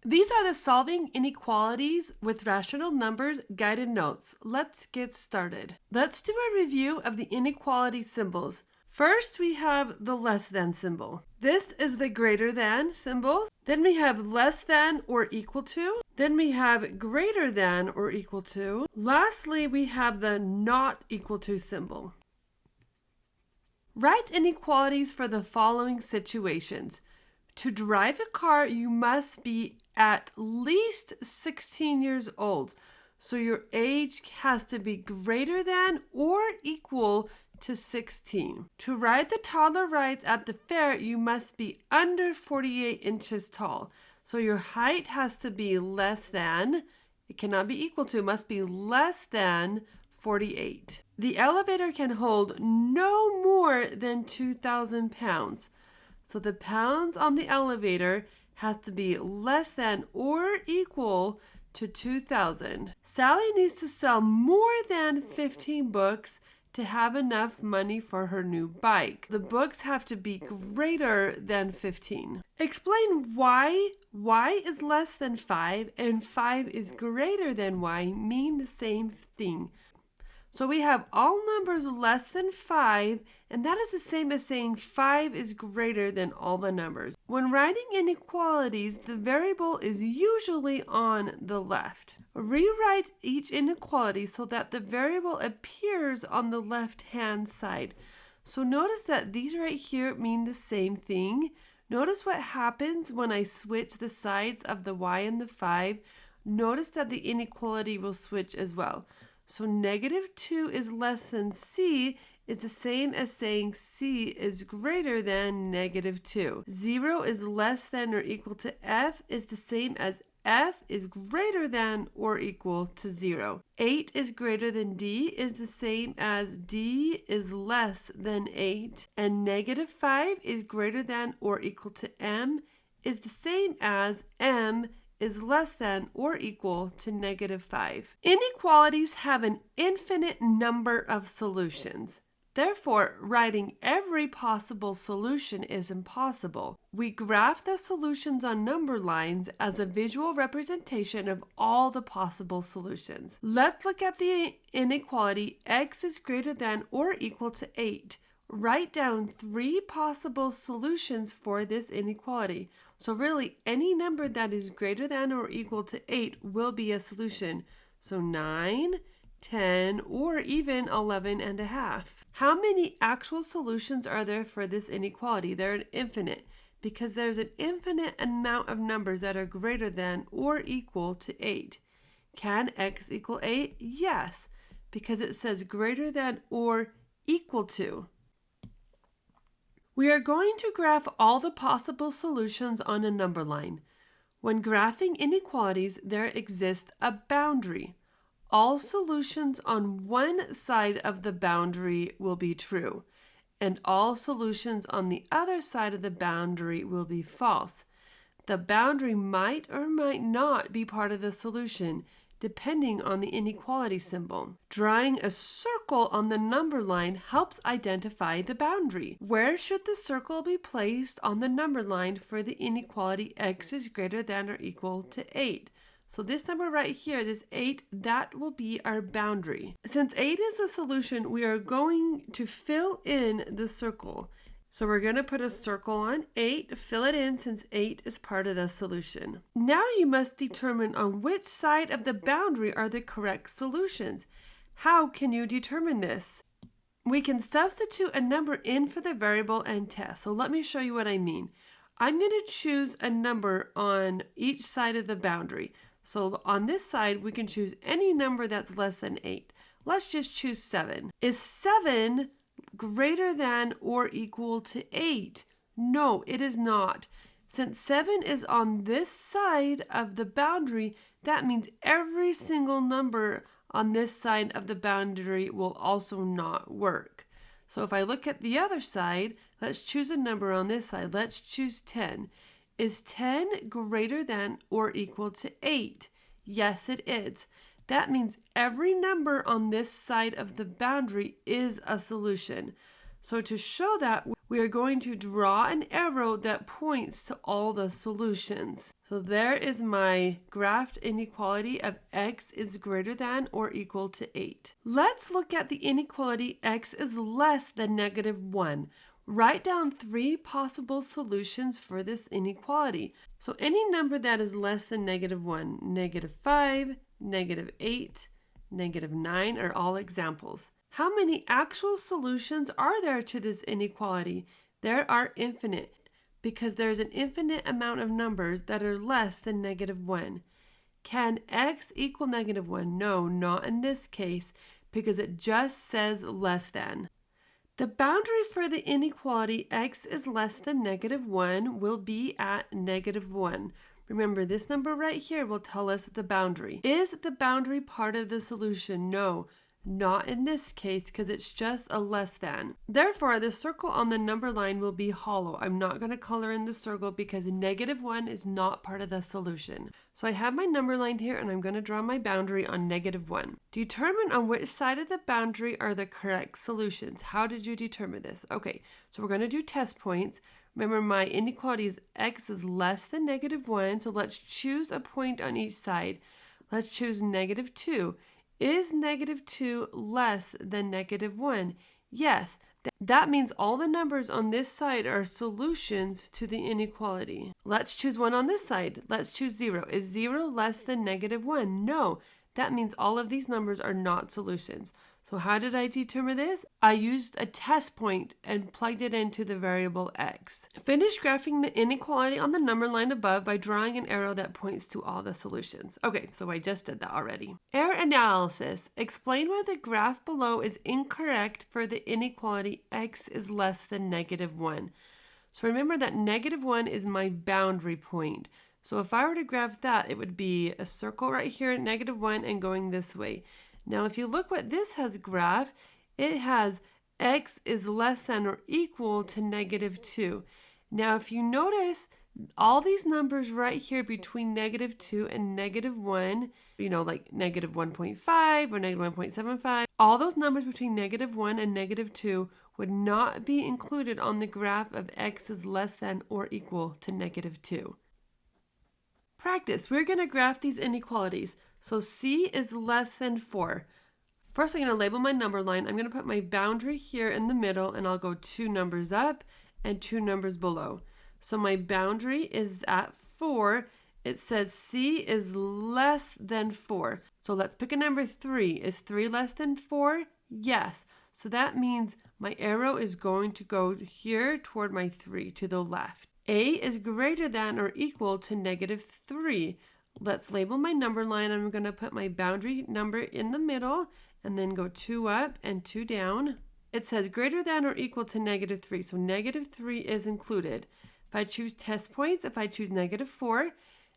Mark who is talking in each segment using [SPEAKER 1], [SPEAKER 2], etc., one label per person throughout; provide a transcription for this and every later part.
[SPEAKER 1] These are the Solving Inequalities with Rational Numbers guided notes. Let's get started. Let's do a review of the inequality symbols. First, we have the less than symbol. This is the greater than symbol. Then we have less than or equal to. Then we have greater than or equal to. Lastly, we have the not equal to symbol. Write inequalities for the following situations. To drive a car, you must be at least 16 years old. So your age has to be greater than or equal to 16. To ride the toddler rides at the fair, you must be under 48 inches tall. So your height has to be less than, it cannot be equal to, must be less than 48. The elevator can hold no more than 2,000 pounds. So the pounds on the elevator has to be less than or equal to 2,000. Sally needs to sell more than 15 books to have enough money for her new bike. The books have to be greater than 15. Explain why y is less than 5 and 5 is greater than y mean the same thing. So we have all numbers less than 5, and that is the same as saying 5 is greater than all the numbers. When writing inequalities, the variable is usually on the left. Rewrite each inequality so that the variable appears on the left-hand side. So notice that these right here mean the same thing. Notice what happens when I switch the sides of the y and the 5. Notice that the inequality will switch as well. So -2 is less than c is the same as saying c is greater than -2. 0 is less than or equal to f is the same as f is greater than or equal to 0. 8 is greater than d is the same as d is less than 8. And -5 is greater than or equal to m is the same as m is less than or equal to -5. Inequalities have an infinite number of solutions. Therefore, writing every possible solution is impossible. We graph the solutions on number lines as a visual representation of all the possible solutions. Let's look at the inequality x is greater than or equal to 8. Write down 3 possible solutions for this inequality. So really, any number that is greater than or equal to 8 will be a solution. So 9, 10, or even 11.5. How many actual solutions are there for this inequality? They're infinite because there's an infinite amount of numbers that are greater than or equal to 8. Can x equal 8? Yes, because it says greater than or equal to. We are going to graph all the possible solutions on a number line. When graphing inequalities, there exists a boundary. All solutions on one side of the boundary will be true, and all solutions on the other side of the boundary will be false. The boundary might or might not be part of the solution, depending on the inequality symbol. Drawing a circle on the number line helps identify the boundary. Where should the circle be placed on the number line for the inequality x is greater than or equal to 8? So this number right here, this 8, that will be our boundary. Since 8 is a solution, we are going to fill in the circle. So we're going to put a circle on 8, fill it in since 8 is part of the solution. Now you must determine on which side of the boundary are the correct solutions. How can you determine this? We can substitute a number in for the variable and test. So let me show you what I mean. I'm going to choose a number on each side of the boundary. So on this side, we can choose any number that's less than 8. Let's just choose 7. Is 7 greater than or equal to 8? No, it is not. Since 7 is on this side of the boundary, that means every single number on this side of the boundary will also not work. So if I look at the other side, let's choose a number on this side. Let's choose 10. Is 10 greater than or equal to 8? Yes, it is. That means every number on this side of the boundary is a solution. So to show that, we are going to draw an arrow that points to all the solutions. So there is my graphed inequality of x is greater than or equal to 8. Let's look at the inequality x is less than -1. Write down 3 possible solutions for this inequality. So any number that is less than -1, -5, -8, -9 are all examples. How many actual solutions are there to this inequality? There are infinite, because there's an infinite amount of numbers that are less than -1. Can x equal -1? No, not in this case, because it just says less than. The boundary for the inequality x is less than -1 will be at -1. Remember, this number right here will tell us the boundary. Is the boundary part of the solution? No, not in this case, because it's just a less than. Therefore, the circle on the number line will be hollow. I'm not going to color in the circle because -1 is not part of the solution. So I have my number line here, and I'm going to draw my boundary on -1. Determine on which side of the boundary are the correct solutions. How did you determine this? Okay, so we're going to do test points. Remember, my inequality is x is less than -1, so let's choose a point on each side. Let's choose -2. Is -2 less than -1? Yes, that means all the numbers on this side are solutions to the inequality. Let's choose one on this side. Let's choose 0. Is 0 less than -1? No, that means all of these numbers are not solutions. So how did I determine this? I used a test point and plugged it into the variable x. Finish graphing the inequality on the number line above by drawing an arrow that points to all the solutions. Okay, so I just did that already. Error analysis. Explain why the graph below is incorrect for the inequality x is less than -1. So remember that -1 is my boundary point. So if I were to graph that, it would be a circle right here at -1 and going this way. Now, if you look what this has graphed, it has x is less than or equal to -2. Now, if you notice, all these numbers right here between -2 and -1, like -1.5 or -1.75, all those numbers between -1 and -2 would not be included on the graph of x is less than or equal to -2. Practice. We're going to graph these inequalities. So c is less than 4. First, I'm going to label my number line. I'm going to put my boundary here in the middle, and I'll go 2 numbers up and 2 numbers below. So my boundary is at 4. It says c is less than 4. So let's pick a number 3. Is 3 less than 4? Yes. So that means my arrow is going to go here toward my 3 to the left. A is greater than or equal to -3. Let's label my number line. I'm going to put my boundary number in the middle and then go 2 up and 2 down. It says greater than or equal to -3, so -3 is included. If I choose test points, if I choose -4,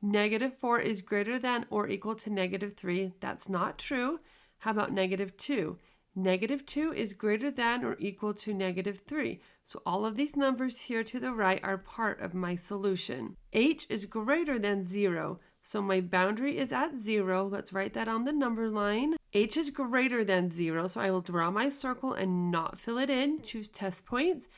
[SPEAKER 1] -4 is greater than or equal to -3. That's not true. How about -2? -2 is greater than or equal to -3. So all of these numbers here to the right are part of my solution. H is greater than 0. So my boundary is at 0. Let's write that on the number line. H is greater than 0. So I will draw my circle and not fill it in. Choose test points.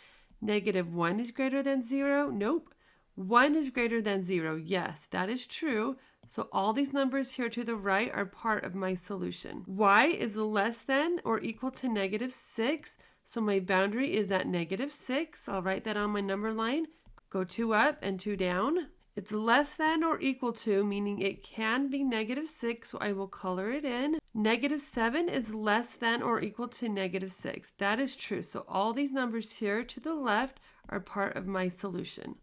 [SPEAKER 1] -1 is greater than 0. Nope. 1 is greater than 0. Yes, that is true. So all these numbers here to the right are part of my solution. Y is less than or equal to -6. So my boundary is at -6. I'll write that on my number line. Go 2 up and 2 down. It's less than or equal to, meaning it can be -6, so I will color it in. -7 is less than or equal to -6. That is true. So all these numbers here to the left are part of my solution.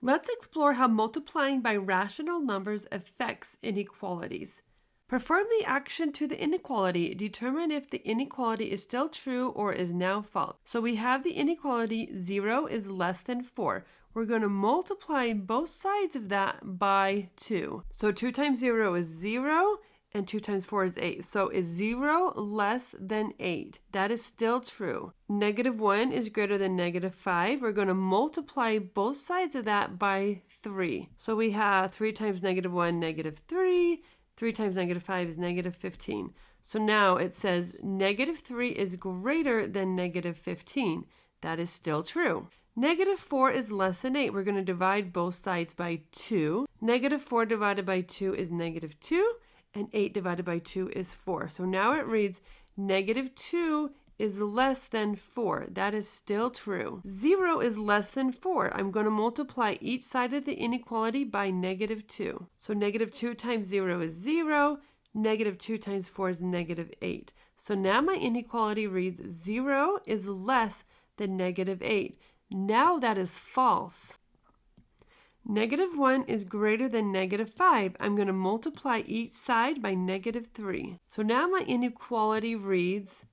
[SPEAKER 1] Let's explore how multiplying by rational numbers affects inequalities. Perform the action to the inequality. Determine if the inequality is still true or is now false. So we have the inequality 0 is less than 4. We're going to multiply both sides of that by 2. So 2 times 0 is 0 and 2 times 4 is 8. So is 0 less than 8? That is still true. -1 is greater than -5. We're going to multiply both sides of that by 3. So we have 3 times -1, -3. 3 times -5 is -15. So now it says -3 is greater than -15. That is still true. -4 is less than 8. We're going to divide both sides by 2. -4 divided by 2 is -2, and 8 divided by 2 is 4. So now it reads -2 is less than 4. That is still true. 0 is less than 4. I'm going to multiply each side of the inequality by -2. So -2 times 0 is 0. -2 times 4 is -8. So now my inequality reads 0 is less than -8. Now that is false. -1 is greater than -5. I'm going to multiply each side by -3. So now my inequality reads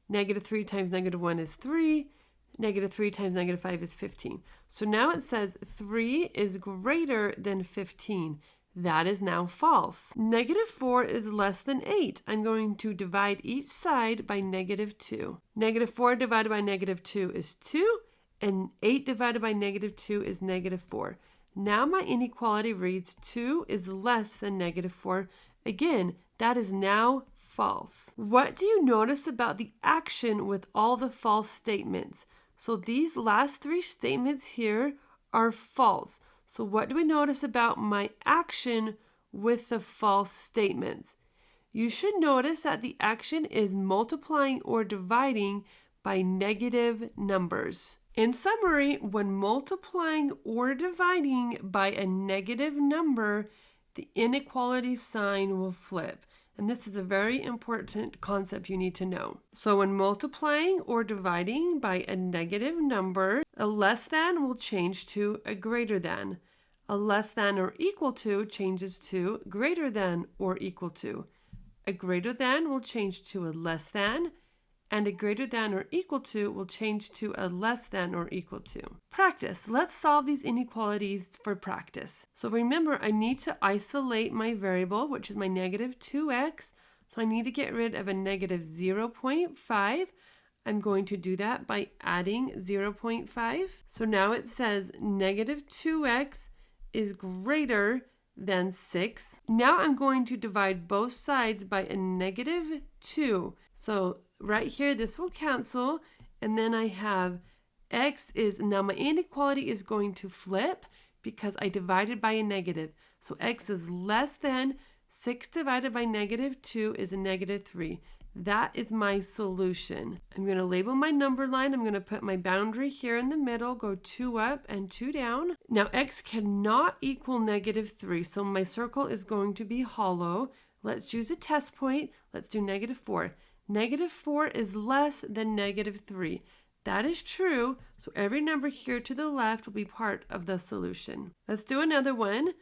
[SPEAKER 1] -3 times -1 is 3. -3 times -5 is 15. So now it says 3 is greater than 15. That is now false. -4 is less than 8. I'm going to divide each side by -2. -4 divided by -2 is 2. And 8 divided by -2 is -4. Now my inequality reads 2 is less than -4. Again, that is now false. What do you notice about the action with all the false statements? So these last 3 statements here are false. So what do we notice about my action with the false statements? You should notice that the action is multiplying or dividing by negative numbers. In summary, when multiplying or dividing by a negative number, the inequality sign will flip. And this is a very important concept you need to know. So when multiplying or dividing by a negative number, a less than will change to a greater than. A less than or equal to changes to greater than or equal to. A greater than will change to a less than, and a greater than or equal to will change to a less than or equal to. Practice. Let's solve these inequalities for practice. So remember, I need to isolate my variable, which is my -2x. So I need to get rid of a -0.5. I'm going to do that by adding 0.5. So now it says -2x is greater than 6. Now I'm going to divide both sides by a -2. So right here, this will cancel. And then I have x is, now my inequality is going to flip because I divided by a negative. So x is less than 6 divided by -2 is a -3. That is my solution. I'm going to label my number line. I'm going to put my boundary here in the middle, go 2 up and 2 down. Now x cannot equal -3, so my circle is going to be hollow. Let's choose a test point. Let's do -4. -4 is less than -3. That is true, so every number here to the left will be part of the solution. Let's do another one.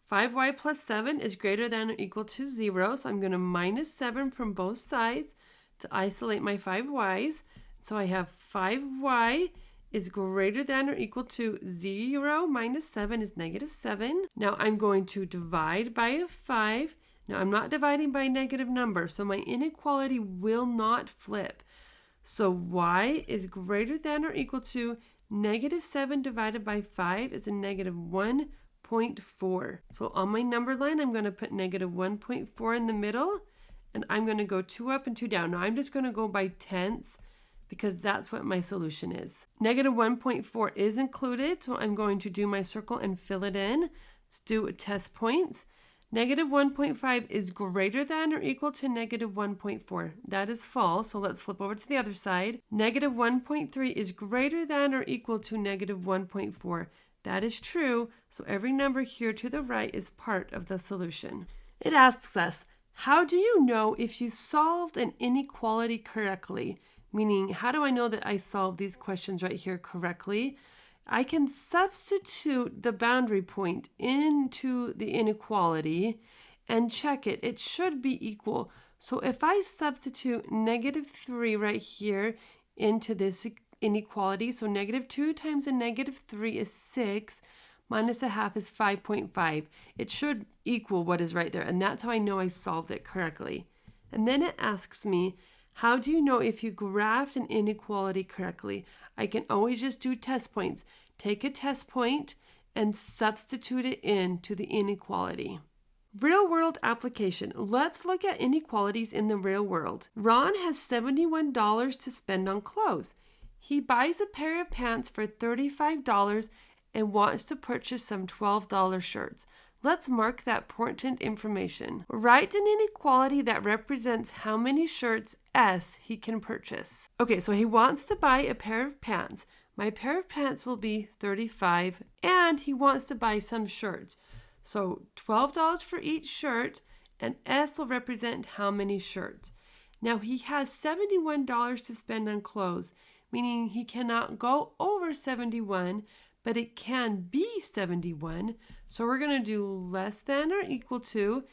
[SPEAKER 1] 5y plus 7 is greater than or equal to 0, so I'm going to -7 from both sides to isolate my 5y's. So I have 5y is greater than or equal to 0 minus 7 is -7. Now I'm going to divide by a 5. Now I'm not dividing by a negative number, so my inequality will not flip. So y is greater than or equal to -7 divided by 5 is a -1.4. So on my number line, I'm going to put -1.4 in the middle, and I'm going to go 2 up and 2 down. Now I'm just going to go by tenths because that's what my solution is. -1.4 is included, so I'm going to do my circle and fill it in. Let's do test points. -1.5 is greater than or equal to -1.4. That is false, so let's flip over to the other side. -1.3 is greater than or equal to -1.4. That is true, so every number here to the right is part of the solution. It asks us, how do you know if you solved an inequality correctly? Meaning, how do I know that I solved these questions right here correctly? I can substitute the boundary point into the inequality and check it. It should be equal. So if I substitute -3 right here into this inequality, so -2 times a -3 is 6, minus a half is 5.5. It should equal what is right there, and that's how I know I solved it correctly. And then it asks me, how do you know if you graphed an inequality correctly? I can always just do test points. Take a test point and substitute it into the inequality. Real world application. Let's look at inequalities in the real world. Ron has $71 to spend on clothes. He buys a pair of pants for $35 and wants to purchase some $12 shirts. Let's mark that important information. Write an inequality that represents how many shirts S he can purchase. Okay, so he wants to buy a pair of pants. My pair of pants will be $35, and he wants to buy some shirts. So $12 for each shirt, and S will represent how many shirts. Now he has $71 to spend on clothes, meaning he cannot go over 71, but it can be 71. So we're going to do less than or equal to,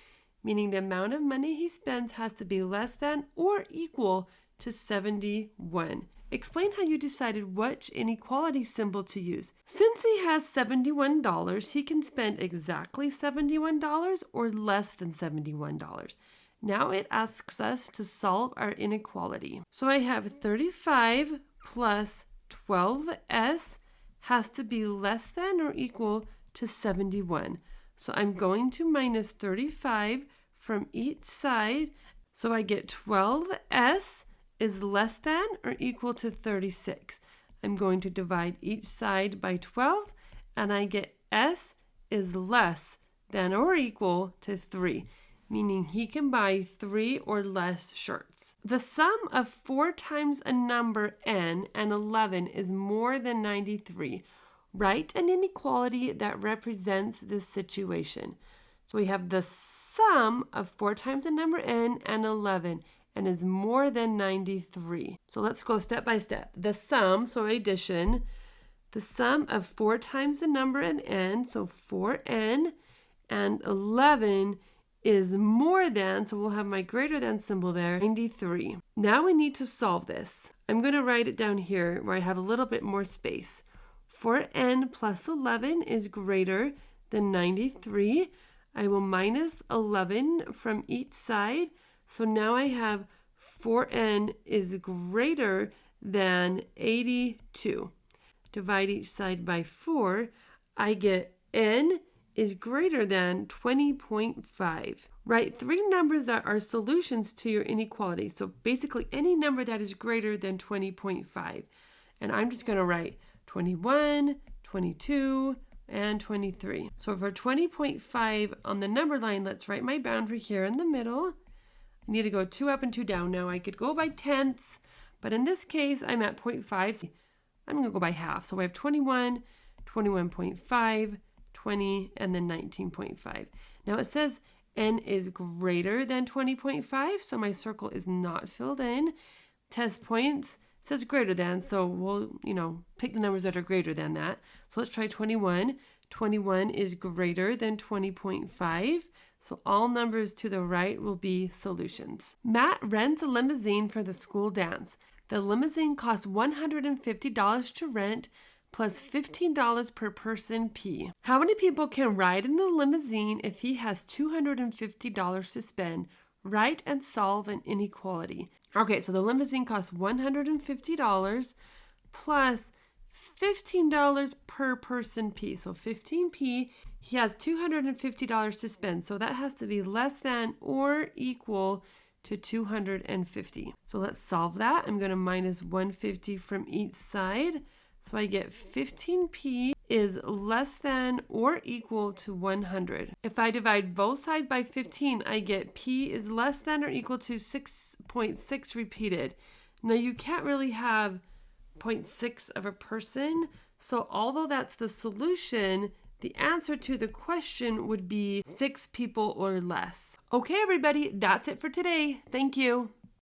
[SPEAKER 1] meaning the amount of money he spends has to be less than or equal to 71. Explain how you decided which inequality symbol to use. Since he has $71, he can spend exactly $71 or less than $71. Now it asks us to solve our inequality. So I have 35 plus 12s has to be less than or equal to 71. So I'm going to minus 35 from each side. So I get 12s is less than or equal to 36. I'm going to divide each side by 12, and I get S is less than or equal to 3, meaning he can buy 3 or less shirts. The sum of 4 times a number n and 11 is more than 93. Write an inequality that represents this situation. So we have the sum of 4 times a number n and 11 and is more than 93. So let's go step by step. The sum, so addition, the sum of 4 times the number in n, so 4n, and 11 is more than, so we'll have my greater than symbol there, 93. Now we need to solve this. I'm going to write it down here where I have a little bit more space. 4n plus 11 is greater than 93. I will minus 11 from each side. So now I have 4n is greater than 82. Divide each side by 4. I get n is greater than 20.5. Write 3 numbers that are solutions to your inequality. So basically any number that is greater than 20.5. And I'm just going to write 21, 22, and 23. So for 20.5 on the number line, let's write my boundary here in the middle. I need to go 2 up and 2 down. Now I could go by tenths, but in this case, I'm at 0.5. So I'm going to go by half. So I have 21, 21.5, 20, and then 19.5. Now it says n is greater than 20.5, so my circle is not filled in. Test points says greater than, so we'll, pick the numbers that are greater than that. So let's try 21. 21 is greater than 20.5. So all numbers to the right will be solutions. Matt rents a limousine for the school dance. The limousine costs $150 to rent plus $15 per person P. How many people can ride in the limousine if he has $250 to spend? Write and solve an inequality. Okay, so the limousine costs $150 plus $15 per person P. So 15P, he has $250 to spend. So that has to be less than or equal to 250. So let's solve that. I'm going to minus 150 from each side. So I get 15P is less than or equal to 100. If I divide both sides by 15, I get P is less than or equal to 6.6 repeated. Now you can't really have 0.6 of a person. So although that's the solution, the answer to the question would be 6 people or less. Okay, everybody, that's it for today. Thank you.